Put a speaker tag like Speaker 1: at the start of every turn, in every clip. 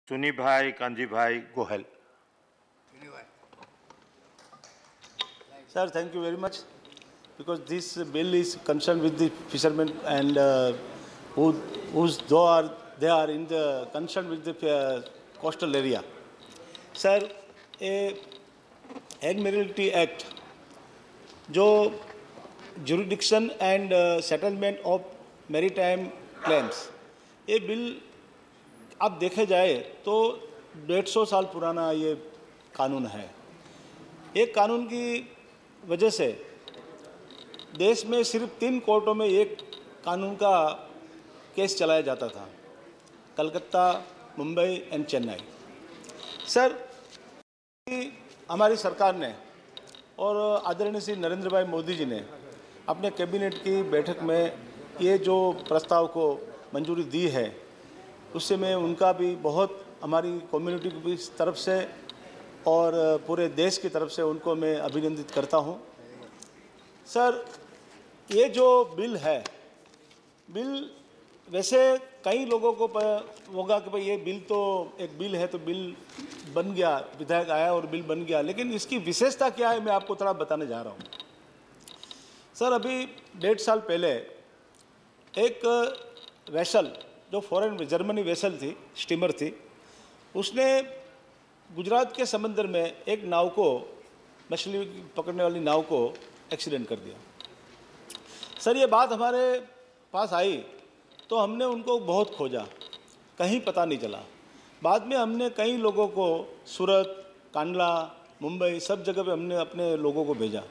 Speaker 1: सुनीभाई Kanjibhai Gohel.
Speaker 2: Sir, thank you very much, because this bill is concerned with the fishermen and they are in the concerned with the coastal area. Sir, a Admiralty Act, जो jurisdiction and settlement of maritime claims, ये bill आप देखे जाए तो 150 साल पुराना ये कानून है। एक कानून की वजह से देश में सिर्फ 3 कोर्टों में एक कानून का केस चलाया जाता था, कलकत्ता, मुंबई एंड चेन्नई। सर, हमारी सरकार ने और आदरणीय श्री नरेंद्र भाई मोदी जी ने अपने कैबिनेट की बैठक में ये जो प्रस्ताव को मंजूरी दी है, उससे मैं उनका भी बहुत, हमारी कम्युनिटी की भी तरफ से और पूरे देश की तरफ से उनको मैं अभिनंदित करता हूं। सर, ये जो बिल है, बिल वैसे कई लोगों को होगा कि भाई ये बिल तो एक बिल है, तो बिल बन गया, विधायक आया और बिल बन गया, लेकिन इसकी विशेषता क्या है मैं आपको थोड़ा बताने जा रहा हूँ। सर, अभी 1.5 साल पहले एक वेसल, जो फॉरेन जर्मनी वेसल थी, स्टीमर थी, उसने गुजरात के समंदर में एक नाव को, मछली पकड़ने वाली नाव को एक्सीडेंट कर दिया। सर, ये बात हमारे पास आई तो हमने उनको बहुत खोजा, कहीं पता नहीं चला। बाद में हमने कई लोगों को सूरत, कांडला, मुंबई, सब जगह पे हमने अपने लोगों को भेजा।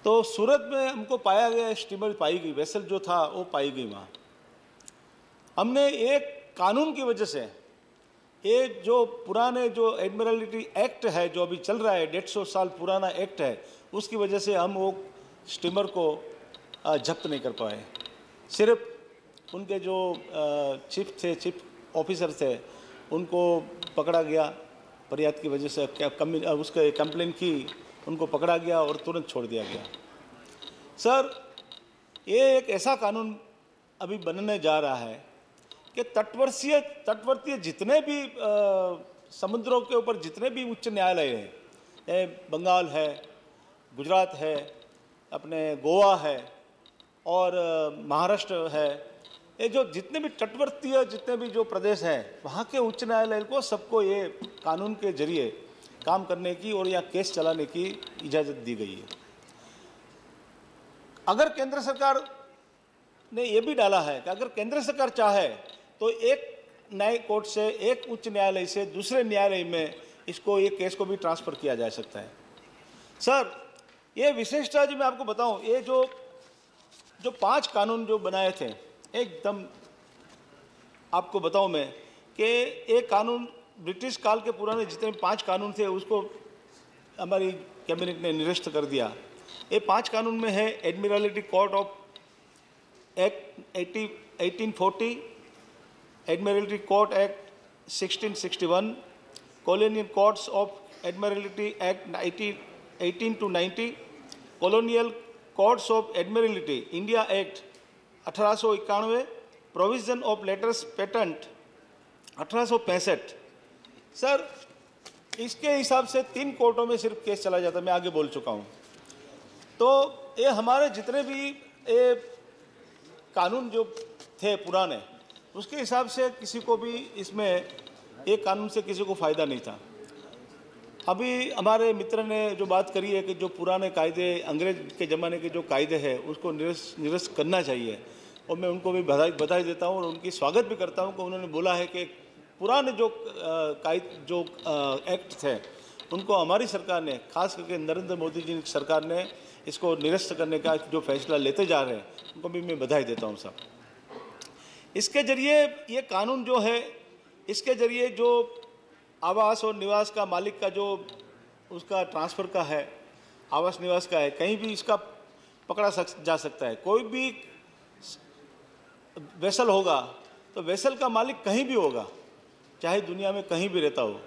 Speaker 2: तो सूरत में हमको पाया गया, स्टीमर पाई गई, वेसल जो था वो पाई गई वहाँ। हमने एक कानून की वजह से, ये जो पुराने जो एडमिरल्टी एक्ट है जो अभी चल रहा है, 150 साल पुराना एक्ट है, उसकी वजह से हम वो स्टीमर को जब्त नहीं कर पाए। सिर्फ उनके जो चीफ ऑफिसर थे उनको पकड़ा गया, फरियाद की वजह से उसके कंप्लेन की, उनको पकड़ा गया और तुरंत छोड़ दिया गया। सर, ये एक ऐसा कानून अभी बनने जा रहा है कि तटवर्तीय जितने भी समुद्रों के ऊपर जितने भी उच्च न्यायालय हैं, बंगाल है, गुजरात है, अपने गोवा है और महाराष्ट्र है, ये जो जितने भी तटवर्तीय जितने भी जो प्रदेश हैं, वहाँ के उच्च न्यायालय को सबको ये कानून के जरिए काम करने की और या केस चलाने की इजाज़त दी गई है। अगर केंद्र सरकार ने ये भी डाला है कि अगर केंद्र सरकार चाहे तो एक न्यायिक कोर्ट से, एक उच्च न्यायालय से दूसरे न्यायालय में इसको, ये केस को भी ट्रांसफ़र किया जा सकता है। सर, ये विशेषता जी मैं आपको बताऊं, ये जो 5 कानून जो बनाए थे, एकदम आपको बताऊं मैं कि एक कानून ब्रिटिश काल के पुराने जितने 5 कानून थे उसको हमारी कैबिनेट ने निरस्त कर दिया। ये 5 कानून में है Admiralty court of act 1840, Admiralty court act 1661, colonial courts of Admiralty act 18 to 90, colonial courts of Admiralty India act 1891, provision of letters patent 1865। Sir, इसके हिसाब से 3 कोर्टों में सिर्फ केस चला जाता, मैं आगे बोल चुका हूँ। तो ये हमारे जितने भी ये कानून जो थे पुराने, उसके हिसाब से किसी को भी इसमें एक कानून से किसी को फ़ायदा नहीं था। अभी हमारे मित्र ने जो बात करी है कि जो पुराने कायदे, अंग्रेज के ज़माने के जो कायदे हैं उसको निरस्त करना चाहिए, और मैं उनको भी बधाई देता हूँ और उनकी स्वागत भी करता हूँ कि उन्होंने बोला है कि पुराने जो एक्ट थे उनको हमारी सरकार ने, खास करके नरेंद्र मोदी जी की सरकार ने इसको निरस्त करने का जो फैसला लेते जा रहे हैं, उनको भी मैं बधाई देता हूँ साहब। इसके जरिए ये कानून जो है, इसके जरिए जो आवास और निवास का मालिक का जो उसका ट्रांसफ़र का है, आवास निवास का है, कहीं भी इसका पकड़ा जा सकता है। कोई भी वेसल होगा तो वेसल का मालिक कहीं भी होगा, चाहे दुनिया में कहीं भी रहता हो,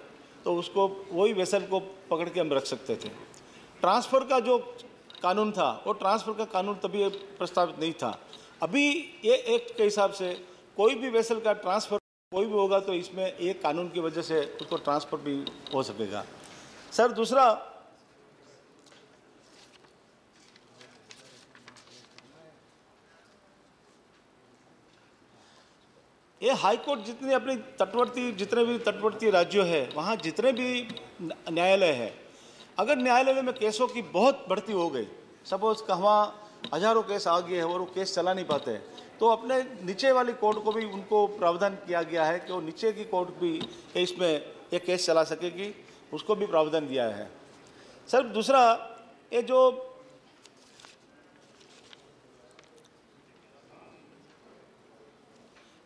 Speaker 2: तो उसको वही वेसल को पकड़ के हम रख सकते थे। ट्रांसफ़र का जो कानून था वो ट्रांसफ़र का कानून तभी प्रस्तावित नहीं था। अभी ये एक्ट के हिसाब से कोई भी वेसल का ट्रांसफ़र कोई भी होगा तो इसमें एक कानून की वजह से उसको ट्रांसफ़र भी हो सकेगा। सर दूसरा, ये हाई कोर्ट जितने अपनी जितने भी तटवर्ती राज्यों है, वहाँ जितने भी न्यायालय है, अगर न्यायालय में केसों की बहुत बढ़ती हो गई, सपोज वहाँ हजारों केस आ गए हैं और वो केस चला नहीं पाते, तो अपने नीचे वाली कोर्ट को भी उनको प्रावधान किया गया है कि वो नीचे की कोर्ट भी इसमें एक केस चला सकेगी, उसको भी प्रावधान दिया है। सर दूसरा, ये जो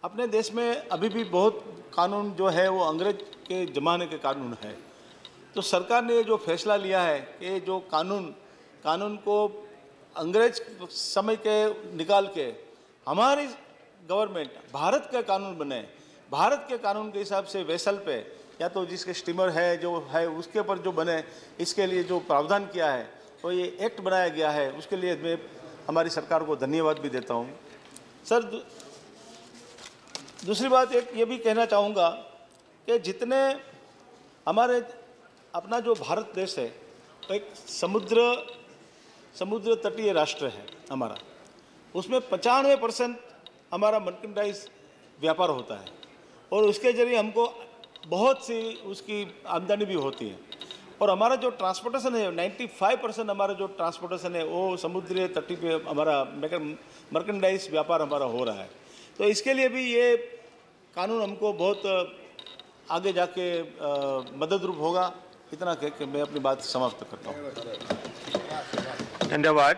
Speaker 2: अपने देश में अभी भी बहुत कानून जो है वो अंग्रेज के ज़माने के कानून है, तो सरकार ने जो फैसला लिया है कि जो कानून को अंग्रेज समय के निकाल के हमारी गवर्नमेंट भारत का कानून बने, भारत के कानून के हिसाब से वेसल पे या तो जिसके स्टीमर है जो है उसके ऊपर जो बने, इसके लिए जो प्रावधान किया है तो ये एक्ट बनाया गया है, उसके लिए मैं हमारी सरकार को धन्यवाद भी देता हूँ। सर दूसरी बात एक ये भी कहना चाहूँगा कि जितने हमारे अपना जो भारत देश है तो एक समुद्र तटीय राष्ट्र है हमारा, उसमें 95% हमारा मर्केंटाइज व्यापार होता है और उसके जरिए हमको बहुत सी उसकी आमदनी भी होती है। और हमारा जो ट्रांसपोर्टेशन है 95% हमारा जो ट्रांसपोर्टेशन है वो समुद्री तटी पे हमारा मर्केंटाइज व्यापार हमारा हो रहा है। तो इसके लिए भी ये कानून हमको बहुत आगे जाके मददरूप होगा। इतना कह के मैं अपनी बात समाप्त करता हूँ।
Speaker 1: धन्यवाद।